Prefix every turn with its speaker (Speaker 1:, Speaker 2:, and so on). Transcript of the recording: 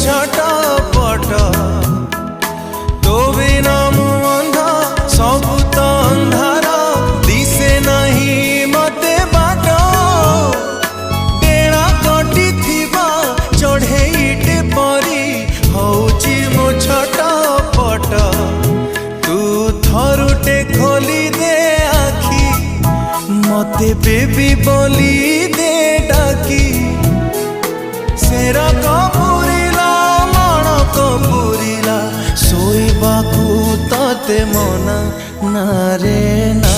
Speaker 1: छटपट तो बिना मु अंधा सब तो अंधार दिसे नहीं मते बाट टेणा कटी थिबा चढ़ेईटे परी हौची मो छटपट तू थरुटे खोली दे आखी मते बेबी बोली दे डाकी सेरा कपूरिला मन कपूरिला सोईबाकू तते मना ना रे ना।